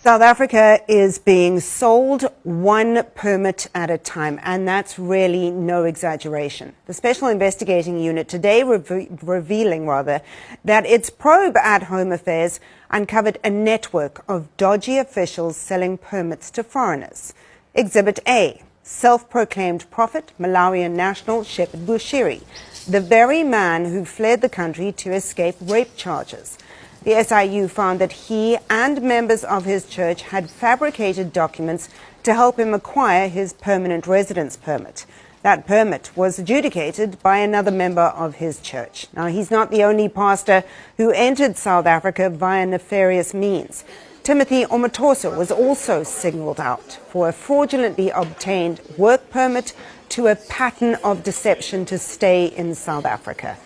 South Africa is being sold one permit at a time, and that's really no exaggeration. The Special Investigating Unit today revealing that its probe at Home Affairs uncovered a network of dodgy officials selling permits to foreigners. Exhibit A, self-proclaimed prophet, Malawian national Shepard Bushiri, the very man who fled the country to escape rape charges. The SIU found that he and members of his church had fabricated documents to help him acquire his permanent residence permit. That permit was adjudicated by another member of his church. Now, he's not the only pastor who entered South Africa via nefarious means. Timothy Omotoso was also singled out for a fraudulently obtained work permit to a pattern of deception to stay in South Africa.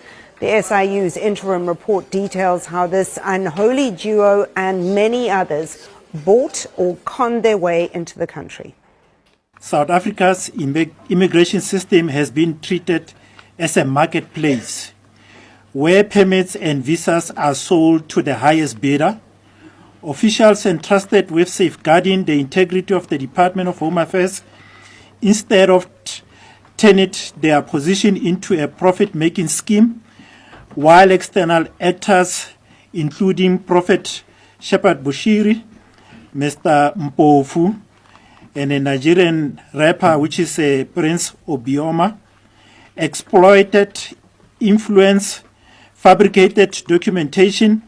The SIU's interim report details how this unholy duo and many others bought or conned their way into the country. South Africa's immigration system has been treated as a marketplace where permits and visas are sold to the highest bidder. Officials entrusted with safeguarding the integrity of the Department of Home Affairs, instead of turning their position into a profit-making scheme, while external actors, including Prophet Shepard Bushiri, Mr. Mpofu, and a Nigerian rapper, which is Prince Obioma, exploited influence, fabricated documentation,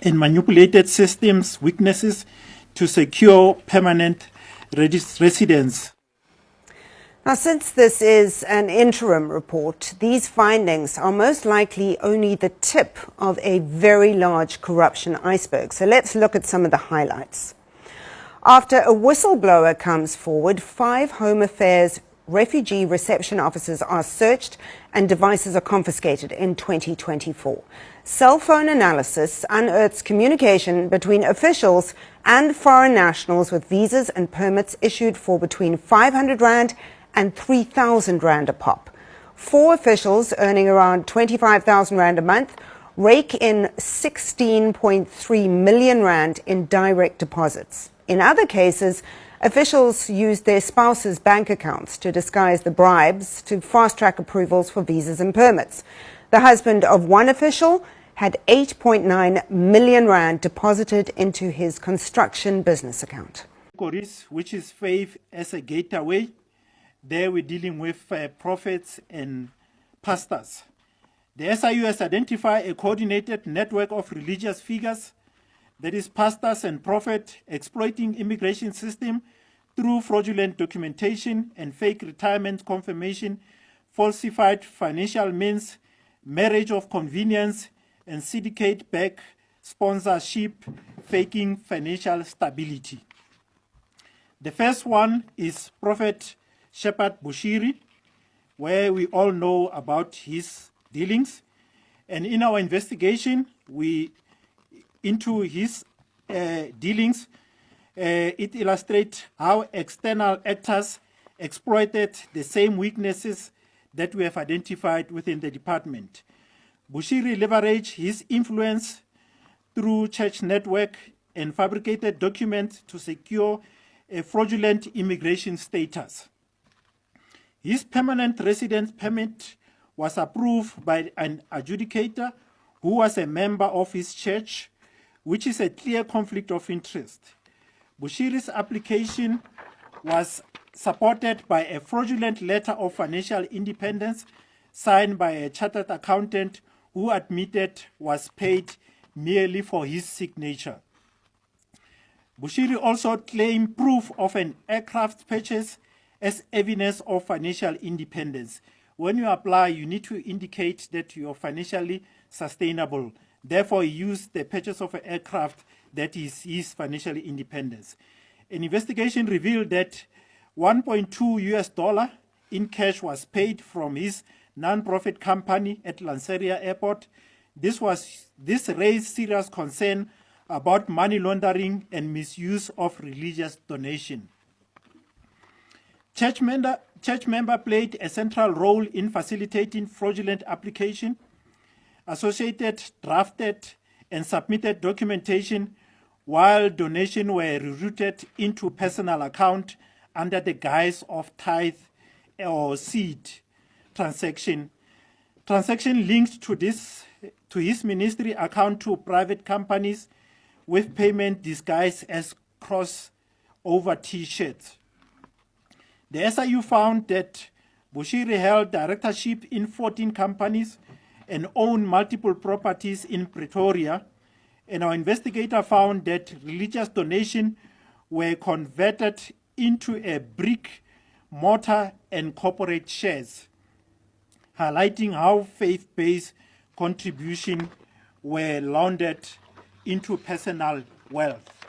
and manipulated systems weaknesses to secure permanent residence. Now, since this is an interim report, these findings are most likely only the tip of a very large corruption iceberg. So let's look at some of the highlights. After a whistleblower comes forward, 5 Home Affairs refugee reception officers are searched and devices are confiscated in 2024. Cell phone analysis unearths communication between officials and foreign nationals with visas and permits issued for between 500 Rand and 3,000 Rand a pop. 4 officials earning around 25,000 Rand a month rake in 16.3 million Rand in direct deposits. In other cases, officials used their spouses' bank accounts to disguise the bribes to fast-track approvals for visas and permits. The husband of one official had 8.9 million Rand deposited into his construction business account. Which is faith as a gateway. There we're dealing with prophets and pastors. The SIU has identified a coordinated network of religious figures, that is pastors and prophets, exploiting immigration system through fraudulent documentation and fake retirement confirmation, falsified financial means, marriage of convenience, and syndicate-backed sponsorship, faking financial stability. The first one is Prophet Shepard Bushiri, where we all know about his dealings. And in our investigation, into his dealings, it illustrates how external actors exploited the same weaknesses that we have identified within the department. Bushiri leveraged his influence through church network and fabricated documents to secure a fraudulent immigration status. His permanent residence permit was approved by an adjudicator who was a member of his church, which is a clear conflict of interest. Bushiri's application was supported by a fraudulent letter of financial independence signed by a chartered accountant who admitted was paid merely for his signature. Bushiri also claimed proof of an aircraft purchase as evidence of financial independence. When you apply, you need to indicate that you are financially sustainable. Therefore, he used the purchase of an aircraft that is his financial independence. An investigation revealed that $1.2 in cash was paid from his non-profit company at Lanseria Airport. This raised serious concern about money laundering and misuse of religious donation. Church member played a central role in facilitating fraudulent application. Associated drafted and submitted documentation while donations were rerouted into personal account under the guise of tithe or seed transaction. Transaction linked to his ministry account to private companies with payment disguised as crossover T-shirts. The SIU found that Bushiri held directorship in 14 companies and owned multiple properties in Pretoria, and our investigator found that religious donations were converted into a brick, mortar, and corporate shares, highlighting how faith-based contributions were laundered into personal wealth.